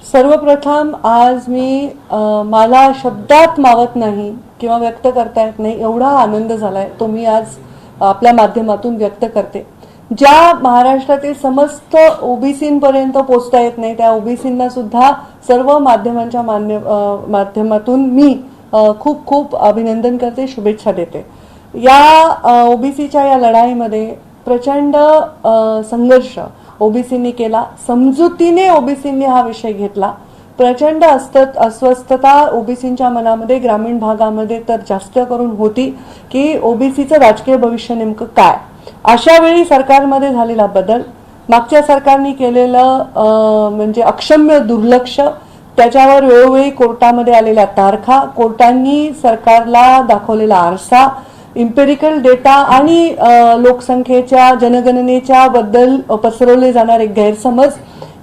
सर्वप्रथम आज मी मला शब्दात मावत नाही किंवा व्यक्त करता येत नाही एवढा आनंद झालाय तो मी आज आपल्या माध्यमातून व्यक्त करते. ज्या महाराष्ट्रातील समस्त ओबीसींपर्यंत पोहोचता येत नाही त्या ओबीसींना सुद्धा सर्व माध्यमांच्या माध्यमातून मी खूप खूप अभिनंदन करते, शुभेच्छा देते. या ओबीसीच्या या लढाईमध्ये प्रचंड संघर्ष ओबीसींनी केला. समजुतीने ओबीसींनी हा विषय घेतला. प्रचंड अस्वस्थता ओबीसींच्या मनामध्ये ग्रामीण भागामध्ये तर जास्त करून होती की ओबीसीचं राजकीय भविष्य नेमकं काय. अशा वेळी सरकारमध्ये झालेला बदल, मागच्या सरकारने केलेलं म्हणजे अक्षम्य दुर्लक्ष, त्याच्यावर वेळोवेळी कोर्टामध्ये आलेल्या तारखा, कोर्टांनी सरकारला दाखवलेला आरसा, इम्पेरिकल डेटा आणि लोकसंख्येच्या जनगणनेच्या बद्दल पसरवले जाणारे गैरसमज,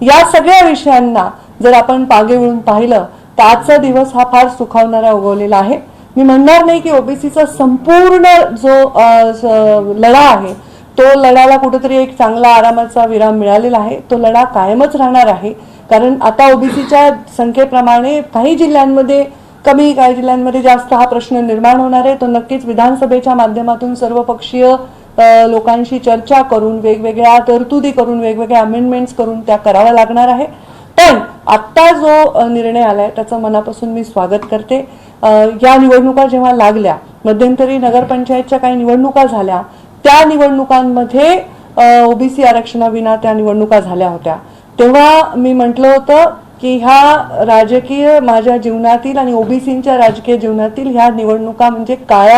या सगळ्या विषयांना जर आपण पागे वळून पाहिलं तर आजचा दिवस हा फार सुखावणारा उगवलेला आहे. मी म्हणणार नाही की ओबीसीचा संपूर्ण जो लढा आहे तो लढ्याला कुठेतरी एक चांगला आरामाचा विराम मिळालेला आहे. तो लढा कायमच राहणार आहे. कारण आता ओबीसीच्या संख्येप्रमाणे काही जिल्ह्यांमध्ये कमी, काही जिल्ह्यांमध्ये जास्त हा प्रश्न निर्माण होणार आहे. तो नक्कीच विधानसभेच्या माध्यमातून सर्वपक्षीय लोकांशी चर्चा करून, वेगवेगळ्या तरतुदी करून, वेगवेगळ्या अमेंडमेंट्स करून त्या कराव्या लागणार आहे. पण आत्ता जो निर्णय आलाय त्याचं मनापासून मी स्वागत करते. या निवडणुका जेव्हा लागल्या, मध्यंतरी नगरपंचायतच्या काही निवडणुका झाल्या, त्या निवडणुकांमध्ये ओबीसी आरक्षणाविना त्या निवडणुका झाल्या होत्या. तेव्हा मी म्हटलं होतं की ह्या राजकीय माझ्या जीवनातील आणि ओबीसींच्या राजकीय जीवनातील ह्या निवडणुका म्हणजे काळ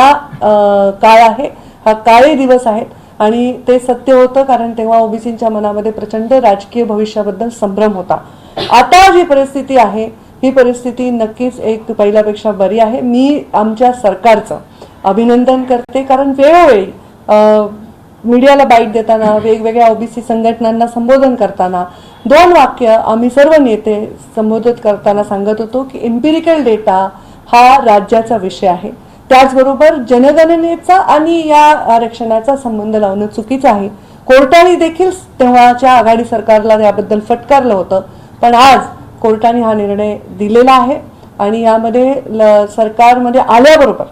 आहे, हा काळे दिवस आहेत आणि ते सत्य होतं. कारण तेव्हा ओबीसींच्या मनामध्ये प्रचंड राजकीय भविष्याबद्दल संभ्रम होता. आता जी परिस्थिती आहे ही परिस्थिती नक्कीच एक पहिल्यापेक्षा बरी आहे. मी आमच्या सरकारचं अभिनंदन करते कारण वेळोवेळी मीडियाला बाईट देताना, वेगवेगळ्या ओबीसी संघटनांना संबोधन करताना 2 वाक्य आम्ही सर्व नेते संबोधित करताना सांगत होतो की एम्पिरिकल डेटा हा राज्याचा विषय आहे. त्याचबरोबर जनगणनेचा आणि या आरक्षणाचा संबंध लावणं चुकीचं आहे. कोर्टाने देखील तेव्हाच्या आघाडी सरकारला याबद्दल फटकारलं होतं. पण आज कोर्टाने हा निर्णय दिलेला आहे आणि यामध्ये सरकारमध्ये आल्याबरोबर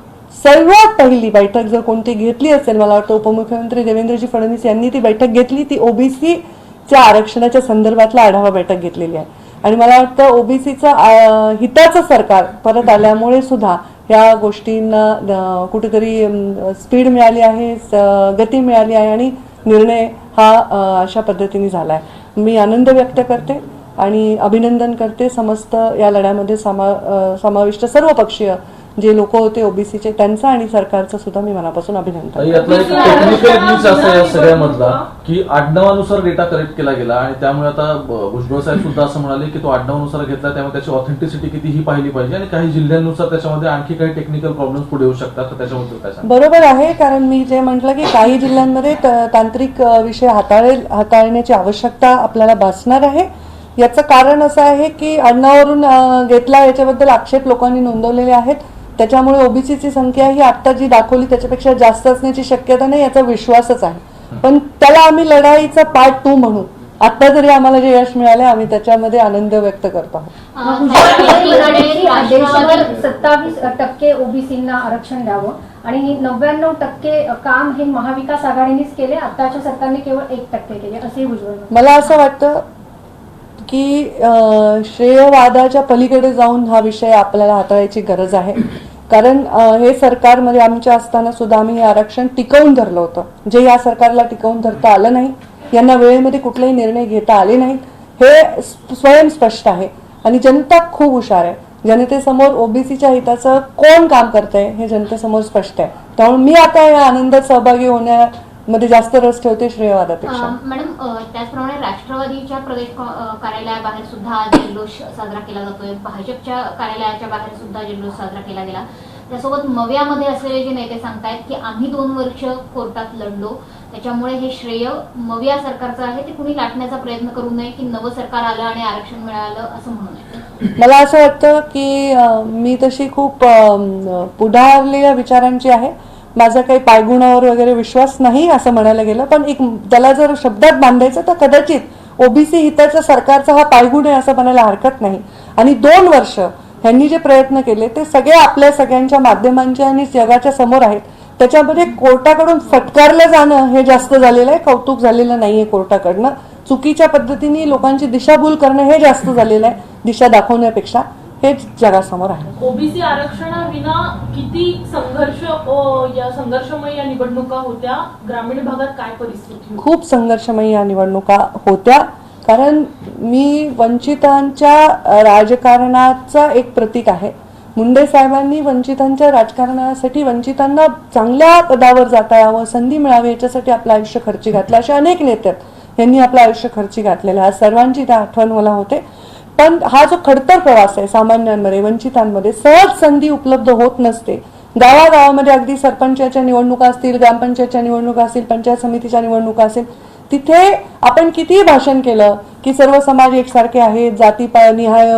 सर्वात पहिली बैठक जर कोणती घेतली असेल, मला वाटतं उपमुख्यमंत्री देवेंद्रजी फडणवीस यांनी ती बैठक घेतली, ती ओबीसीच्या आरक्षणाच्या संदर्भातला आढावा बैठक घेतलेली आहे. आणि मला वाटतं ओबीसीचं हिताचं सरकार परत आल्यामुळे सुद्धा या गोष्टींना कुठेतरी स्पीड मिळाली आहे, गती मिळाली आहे आणि निर्णय हा अशा पद्धतीने झाला आहे. मी आनंद व्यक्त करते आणि अभिनंदन करते समस्त या लढ्यामध्ये समाविष्ट सर्व पक्षीय जे लोक होते ओबीसीचे त्यांचं आणि सरकारचं सुद्धा मी मनापासून अभिनंदन. यातला एक टेक्निकल ग्लिच असं या सगळ्यामधला की आडनावानुसार डेटा कलेक्ट केला गेला आणि त्यामुळे आता भुजबळ साहेब सुद्धा असं म्हणाले की तो आडनावानुसार घेतला, त्यामुळे त्याची ऑथेंटिसिटी किती ही पाहिली पाहिजे आणि काही जिल्ह्यांनुसार त्याच्यामध्ये आणखी काही टेक्निकल प्रॉब्लेम्स पुढे येऊ शकतात. तर त्याच्याबद्दल काय सांगा? बरोबर आहे, कारण मी जे म्हटलं की काही जिल्ह्यांमध्ये तांत्रिक विषय हाताळण्याची आवश्यकता आपल्याला भासणार आहे. याचं कारण असं आहे की आडनावावरून घेतला याच्याबद्दल आक्षेप लोकांनी नोंदवलेले आहेत. त्याच्यामुळे ओबीसीची संख्या ही आता जी दाखवली त्याच्यापेक्षा जास्त असण्याची शक्यता नाही, याचा विश्वासच आहे. पण त्याला आम्ही लढाईचा पार्ट 2 म्हणून आता जरी आम्हाला जे यश मिळाले आम्ही त्याच्यामध्ये आनंद व्यक्त करतो आहोत. 27% ओबीसींना आरक्षण द्यावं आणि 99% काम हे महाविकास आघाडीनेच केले, आताच्या सरकारने केवळ 1% केले असे भुजबळ. मला असं वाटतं की श्रेयवादाच्या पलीकडे जाऊन हा विषय आपल्याला हाताळायची गरज आहे. कारण हे सरकारमध्ये आमच्या असताना सुद्धा आम्ही हे आरक्षण टिकवून धरलं होतं, जे या सरकारला टिकवून धरता आलं नाही. यांना वेळेमध्ये कुठलेही निर्णय घेता आले नाहीत, हे स्वयंस्पष्ट आहे आणि जनता खूप हुशार आहे. जनतेसमोर ओबीसीच्या हिताचं कोण काम करतंय हे जनतेसमोर स्पष्ट आहे. त्यामुळे मी आता या आनंदात सहभागी होण्यामध्ये जास्त रस ठेवते श्रेयवादापेक्षा. मॅडम, त्याचप्रमाणे राष्ट्रवादीच्या प्रदेश कार्यालयाबाहेर सुद्धा जल्लोष साजरा केला जातोय, भाजपच्या कार्यालयाच्या बाहेर सुद्धा जल्लोष साजरा केला गेला. त्यासोबत मव्यामध्ये असलेले जे नेते सांगतायत की आम्ही 2 वर्ष कोर्टात लढलो, त्याच्यामुळे हे श्रेय मव्या सरकारचं आहे, ते कुणी लाटण्याचा प्रयत्न करू नये की नवं सरकार आलं आणि आरक्षण मिळालं असं म्हणू नये. मला असं वाटतं की मी तशी खूप पुढारलेल्या विचारांची आहे. माझा काही पायगुणावर वगैरे विश्वास नाही असं म्हणायला गेलं, पण एक त्याला जर शब्दात बांधायचं तर कदाचित ओबीसी हिताचा सरकारचा हा पायगुण आहे असं म्हणायला हरकत नाही. आणि 2 वर्ष ह्यांनी जे प्रयत्न केले ते सगळे आपल्या सगळ्यांच्या माध्यमांच्या आणि जगाच्या समोर आहेत. त्याच्यामध्ये कोर्टाकडून फटकारलं जाणं हे जास्त झालेलं आहे, कौतुक झालेलं नाहीये कोर्टाकडनं. चुकीच्या पद्धतीने लोकांची दिशाभूल करणं हे जास्त झालेलं आहे, दिशा दाखवण्यापेक्षा. हेच जगासमोर आहे. ओबीसी आरक्षणाविना किती संघर्षमय या निवडणुका होत्या, ग्रामीण भागात काय परिस्थिती होती? खूप संघर्षमय या निवडणुका होत्या, कारण मी वंचितांच्या राजकारणाचा एक प्रतीक आहे. मुंडे साहेबांनी वंचितांच्या राजकारणासाठी, वंचितांना चांगल्या पदावर जाता यावं, संधी मिळावी याच्यासाठी आपलं आयुष्य खर्ची घातलं. अशा अनेक नेत्यात यांनी आपलं आयुष्य खर्ची घातलेलं आहे. सर्वांची त्या आठवण मला होते. पण हा जो खडतर प्रवास आहे सामान्यांमध्ये, वंचितांमध्ये सहज संधी उपलब्ध होत नसते. गावागावामध्ये अगदी सरपंचाच्या निवडणुका असतील, ग्रामपंचायतच्या निवडणुका असतील, पंचायत समितीच्या निवडणुका असेल, तिथे आपण कितीही भाषण केलं की सर्व समाज एकसारखे आहेत, जातीनिहाय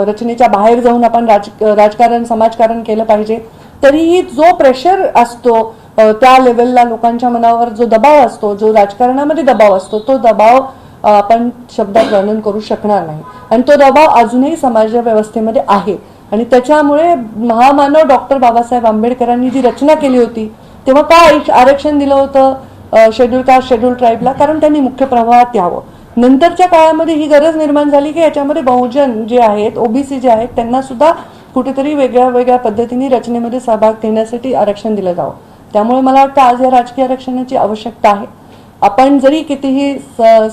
रचनेच्या बाहेर जाऊन आपण राजकारण समाजकारण केलं पाहिजे, तरीही जो प्रेशर असतो त्या लेवलला लोकांच्या मनावर जो दबाव असतो, जो राजकारणामध्ये दबाव असतो, तो दबाव आपण शब्दात वर्णन करू शकणार नाही. आणि तो दबाव अजूनही समाज व्यवस्थेमध्ये आहे. आणि त्याच्यामुळे महामानव डॉक्टर बाबासाहेब आंबेडकरांनी जी रचना केली होती तेव्हा का आरक्षण दिलं होतं शेड्यूल कास्ट शेड्यूल ट्राईबला? कारण त्यांनी मुख्य प्रवाहात यावं. नंतरच्या काळामध्ये ही गरज निर्माण झाली की याच्यामध्ये बहुजन जे आहेत, ओबीसी जे आहेत, त्यांना सुद्धा कुठेतरी वेगळ्या वेगळ्या पद्धतीने रचनेमध्ये सहभाग घेण्यासाठी आरक्षण दिलं जावं. त्यामुळे मला वाटतं आज या राजकीय आरक्षणाची आवश्यकता आहे. आपण जरी कितीही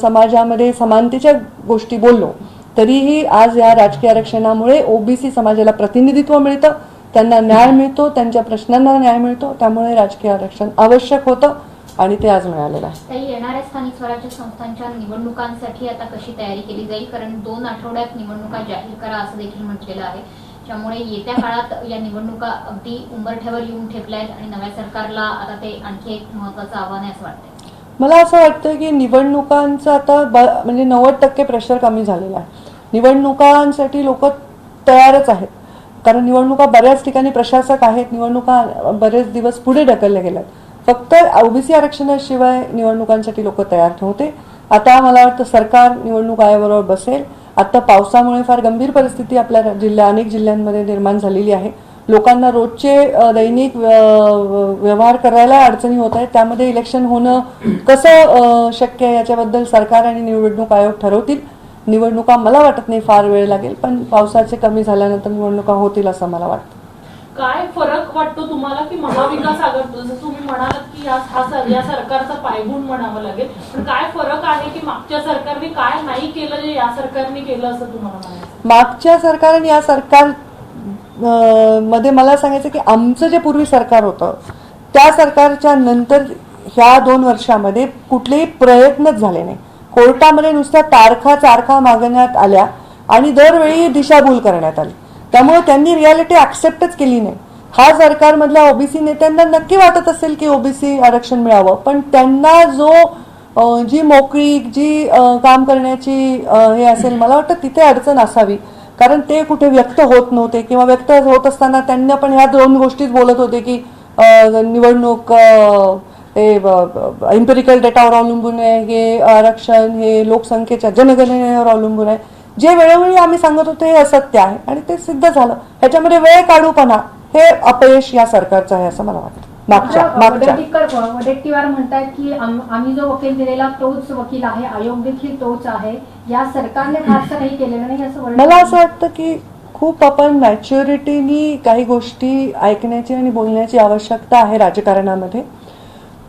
समाजामध्ये समानतेच्या गोष्टी बोललो तरीही आज या राजकीय आरक्षणामुळे ओबीसी समाजाला प्रतिनिधित्व मिळतं, त्यांना न्याय मिळतो, त्यांच्या प्रश्नांना न्याय मिळतो. त्यामुळे राजकीय आरक्षण आवश्यक होतं आणि ते आज मिळालेलं आहे. ताई, येणाऱ्या स्थानिक स्वराज्य संस्थांच्या निवडणुकांसाठी आता कशी तयारी केली जाईल? कारण 2 आठवड्यात निवडणुका जाहीर करा असं देखील म्हटलेलं आहे. त्यामुळे येत्या काळात या निवडणुका अगदी उंबरठ्यावर येऊन ठेपल्या आहेत आणि नव्या सरकारला आता ते आणखी एक महत्वाचं आव्हान आहे असं वाटतंय. मला असं वाटतं की निवडणुकांचं आता म्हणजे 90% प्रेशर कमी झालेलं आहे. निवडणुकांसाठी लोक तयारच आहेत, कारण निवडणुका बऱ्याच ठिकाणी प्रशासक आहेत, निवडणुका बरेच दिवस पुढे ढकलल्या गेल्यात. फक्त ओबीसी आरक्षणाशिवाय निवडणुकांसाठी लोक तयार नव्हते. आता मला वाटतं सरकार निवडणूक आयोगाबरोबर बसेल. आता पावसामुळे फार गंभीर परिस्थिती आपल्या अनेक जिल्ह्यांमध्ये निर्माण झालेली आहे. लोकांना रोजचे दैनिक व्यवहार करायला अडचणी होत आहेत. त्यामध्ये इलेक्शन होणं कसं शक्य आहे याच्याबद्दल सरकार आणि निवडणूक आयोग ठरवतील. निवडणुका मला वाटत नाही फार वेळ लागेल, पण पावसाचे कमी झाल्यानंतर निवडणुका होतील असं मला वाटतं. काय फरक वाटतो तुम्हाला की महाविकास आघाडी, जसं तुम्ही म्हणालात की या सरकारचा पायगुण म्हणावं लागेल, पण काय फरक आहे की मागच्या सरकारने काय नाही केलं जे या सरकारने केलं असं तुम्हाला म्हणायचं? मागच्या सरकार आणि या सरकार मध्ये मला सांगायचं की आमचं जे पूर्वी सरकार होतं त्या सरकारच्या नंतर ह्या 2 वर्षामध्ये कुठलेही प्रयत्नच झाले नाही. कोर्टामध्ये नुसत्या तारखा मागण्यात आल्या आणि दरवेळी दिशाभूल करण्यात आली. त्यामुळे त्यांनी रियालिटी ऍक्सेप्टच केली नाही. हा सरकारमधल्या ओबीसी नेत्यांना नक्की वाटत असेल की ओबीसी आरक्षण मिळावं, पण त्यांना जी मोकळीक, जी काम करण्याची हे असेल, मला वाटतं तिथे अडचण असावी. कारण ते कुठे व्यक्त होत नव्हते, किंवा व्यक्त होत असताना त्यांना पण ह्या 2 गोष्टीच बोलत होते की निवडणूक एम्पिरिकल डेटावर अवलंबून आहे, हे आरक्षण हे लोकसंख्येच्या जनगणनेवर अवलंबून आहे. जे वेळोवेळी आम्ही सांगत होतो हे असत्य आहे आणि ते सिद्ध झालं. ह्याच्यामध्ये वेळ काढूपणा हे अपयश या सरकारचं आहे असं मला वाटतं. वडेट्टीवार म्हणतात की आम्ही जो वकील दिलेला तोच वकील आहे, आयोग देखील तोच आहे, या सरकारने फारसं काही केलेलं नाही असं मला असं वाटतं की खूप आपण मॅच्युरिटीनी काही गोष्टी ऐकण्याची आणि बोलण्याची आवश्यकता आहे राजकारणामध्ये.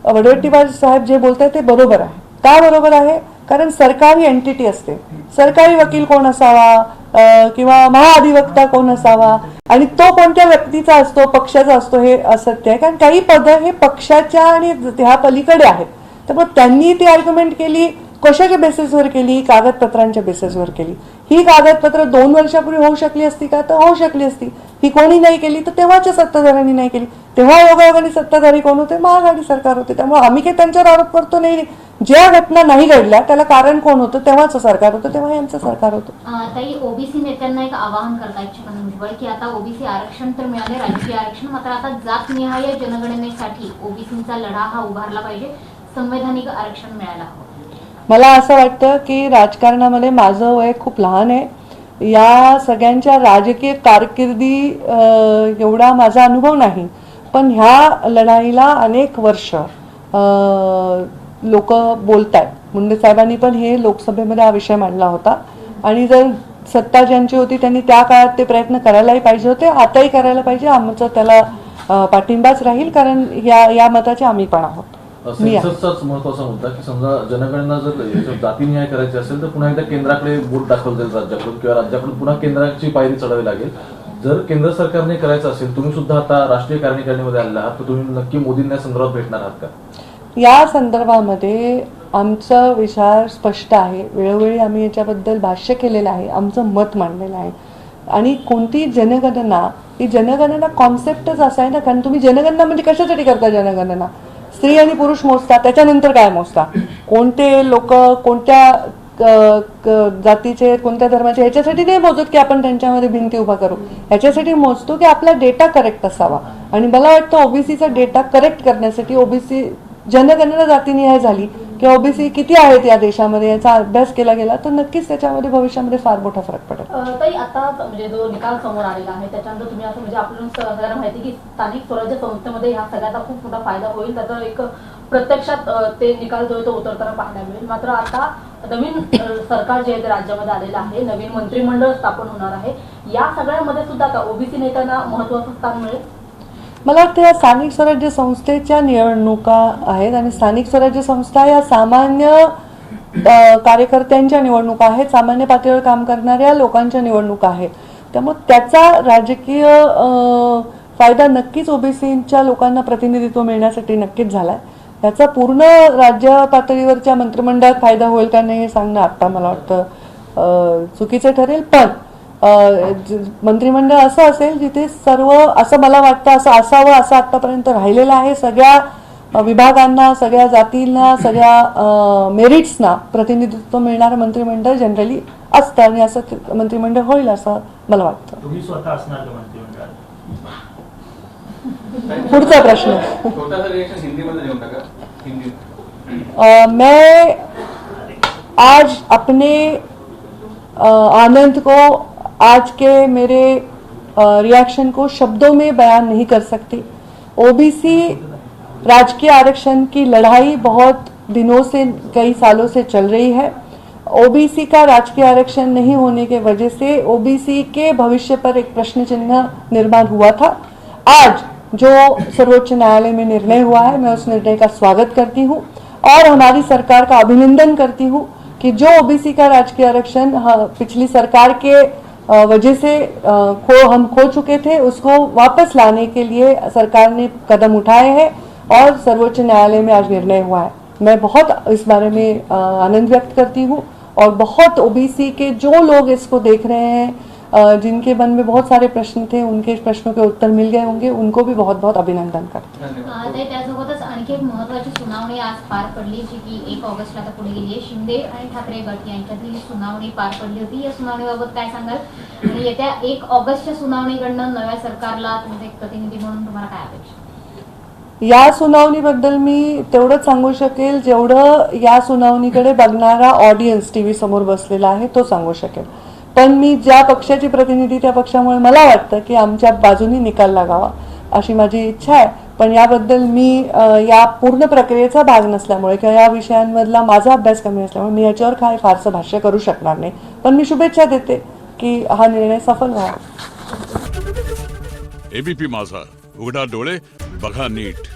वडेट्टीवार साहेब जे बोलतात ते बरोबर आहे. का बरोबर आहे? कारण सरकारी एंटिटी असते, सरकारी वकील कोण असावा किंवा महाअधिवक्ता कोण असावा आणि तो कोणत्या व्यक्तीचा असतो, पक्षाचा असतो, हे असत्य आहे. कारण काही पदं हे पक्षाच्या आणि ह्या पलीकडे आहेत. त्यामुळे त्यांनी ती आर्ग्युमेंट केली कशाच्या बेसिसवर केली? कागदपत्रांच्या बेसिसवर केली. ही कागदपत्र 2 वर्षापूर्वी होऊ शकली असती का? तर होऊ शकली असती. ही कोणी नाही केली तर तेव्हाच्या सत्ताधाऱ्यांनी नाही केली. तेव्हा योगायोगाने सत्ताधारी कोण होते? महाआघाडी सरकार होते. त्यामुळे आम्ही काही त्यांच्यावर आरोप करतो नाही. ज्या घटना नाही घडल्या त्याला कारण कोण होतं? तेव्हाच सरकार होतं, तेव्हा यांचं सरकार होतं. ताई, ओबीसी नेत्यांना एक आवाहन करतायत छगन भुजबळ की आता ओबीसी आरक्षण तर मिळाले, राजकीय आरक्षण, मात्र आता जातनिहाय जनगणनेसाठी ओबीसींचा लढा हा उभारला पाहिजे, संवैधानिक आरक्षण मिळायला हवं. मला असं वाटतं की राजकारणामध्ये माझं वय खूप लहान आहे. या सगळ्यांच्या राजकीय कारकिर्दी एवढा माझा अनुभव नाही, पण ह्या लढाईला अनेक वर्ष लोक बोलतायत. मुंडे साहेबांनी पण हे लोकसभेमध्ये हा विषय मांडला होता आणि जर सत्ता ज्यांची होती त्यांनी त्या काळात ते प्रयत्न करायलाही पाहिजे होते, आताही करायला पाहिजे. आमचा त्याला पाठिंबाच राहील, कारण या मताचे आम्ही पण आहोत. मी आहे. सेन्ससचाच महत्वाचा मुद्दा की समजा जनगणना जर याच्यात जातीनिहाय करायची असेल तर पुन्हा एकदा केंद्राकडे बोट दाखवलं जाईल राज्याकडून, किंवा राज्याकडून पुन्हा केंद्राची पायरी चढावी लागेल. जर केंद्र सरकारने करायचं असेल, तुम्ही सुद्धा आता राष्ट्रीय कार्यकारिणीमध्ये आलेला आहात, तर तुम्ही नक्की मोदींना या संदर्भात भेटणार आहात का? या संदर्भामध्ये आमचा विचार स्पष्ट आहे. वेळोवेळी आम्ही याच्याबद्दल भाष्य केलेलं आहे, आमचं मत मांडलेलं आहे. आणि कोणती जनगणना, ही जनगणना कॉन्सेप्टच असा आहे ना, कारण तुम्ही जनगणना म्हणजे कशासाठी करता जनगणना? स्त्री आणि पुरुष मोजता, त्याच्यानंतर काय मोजता? कोणते लोक कोणत्या जातीचे, कोणत्या धर्माचे, ह्याच्यासाठी नाही मोजत की आपण त्यांच्यामध्ये भिंती उभा करू. ह्याच्यासाठी मोजतो की आपला डेटा करेक्ट असावा. आणि मला वाटतं ओबीसीचा डेटा करेक्ट करण्यासाठी ओबीसी जनगणना जातीनिहाय झाली किंवा ओबीसी किती आहेत या देशामध्ये याचा अभ्यास केला गेला तर नक्कीच त्याच्यामध्ये भविष्यामध्ये फार मोठा फरक पडेल. ताई, आता म्हणजे जो निकाल समोर आलेला आहे त्याच्यानंतर तुम्ही असं म्हणजे आपल्याला सगळ्यांना माहिती की स्थानिक स्वराज्य संस्थेमध्ये ह्या सगळ्याचा खूप मोठा फायदा होईल, त्याचा एक प्रत्यक्षात ते निकाल जो आहे तो उतरताना पाहायला मिळेल. मात्र आता नवीन सरकार जे आहे ते राज्यामध्ये आलेलं आहे, नवीन मंत्रिमंडळ स्थापन होणार आहे. या सगळ्यामध्ये सुद्धा आता ओबीसी नेत्यांना महत्वाचं स्थान मिळेल. मला वाटतं या स्थानिक स्वराज्य संस्थेच्या निवडणुका आहेत आणि स्थानिक स्वराज्य संस्था या सामान्य कार्यकर्त्यांच्या निवडणुका आहेत, सामान्य पातळीवर काम करणाऱ्या लोकांच्या निवडणुका आहेत. त्यामुळे त्याचा राजकीय फायदा नक्कीच ओबीसीच्या लोकांना प्रतिनिधित्व मिळण्यासाठी नक्कीच झालाय. त्याचा पूर्ण राज्य पातळीवरच्या मंत्रिमंडळात फायदा होईल का नाही हे सांगणं आता मला वाटतं चुकीचं ठरेल. पण मंत्रिमंडळ असं असेल जिथे सर्व, असं मला वाटतं असं असावं, असं आतापर्यंत राहिलेलं आहे. सगळ्या विभागांना, सगळ्या जातींना, सगळ्या मेरिट्सना प्रतिनिधित्व मिळणारं मंत्रिमंडळ जनरली असतं आणि असं मंत्रिमंडळ होईल असं मला वाटतं. तुम्ही स्वतः असणार का मंत्रिमंडळात? पुढचा प्रश्न. मैं आज अपने आनंद को, आज के मेरे रिएक्शन को शब्दों में बयान नहीं कर सकती. ओबीसी राजकीय आरक्षण की लड़ाई बहुत दिनों से, कई सालों से चल रही है. ओबीसी का राजकीय आरक्षण नहीं होने के वजह से ओबीसी के भविष्य पर एक प्रश्न चिन्ह निर्माण हुआ था. आज जो सर्वोच्च न्यायालय में निर्णय हुआ है, मैं उस निर्णय का स्वागत करती हूँ और हमारी सरकार का अभिनंदन करती हूँ कि जो ओबीसी का राजकीय आरक्षण पिछली सरकार के वजह से हम खो चुके थे, उसको वापस लाने के लिए सरकार ने कदम उठाए हैं और सर्वोच्च न्यायालय में आज निर्णय हुआ है. मैं बहुत इस बारे में आनंद व्यक्त करती हूँ और बहुत ओबीसी के जो लोग इसको देख रहे हैं, जिनके मन में बहुत सारे प्रश्न थे, उनके प्रश्नों के उत्तर मिल गए होंगे, उनको भी बहुत बहुत अभिनंदन करते हैं. त्यासोबतच आणखी एक महत्वाची सुनावणी आज पार पडली, जी की 1 ऑगस्टला आता पुढे गेली आहे. शिंदे आणि ठाकरे गट यांच्यातली ही सुनावणी पार पडली होती. या सुनावणीबाबत काय सांगाल आणि येत्या 1 ऑगस्टच्या सुनावणीकडनं नव्या सरकारला तुमचे एक प्रतिनिधी म्हणून तुम्हाला काय अपेक्षा? या सुनावणीबद्दल मी तेवढंच सांगू शकेल जेवढं या सुनावणीकडे बघणारा ऑडियन्स टीव्ही समोर बसलेला आहे तो सांगू शकेल. पण मी ज्या पक्षाची प्रतिनिधी त्या पक्षामुळे मला वाटतं की आमच्या बाजूनी निकाल लागावा अशी माझी इच्छा आहे. पण याबद्दल मी या पूर्ण प्रक्रियेचा भाग नसल्यामुळे किंवा या विषयांमधला माझा अभ्यास कमी असल्यामुळे मी याच्यावर काय फारसं भाष्य करू शकणार नाही. पण मी शुभेच्छा देते की हा निर्णय सफल व्हावा. एबीपी माझा, उघडा डोळे बघा नीट.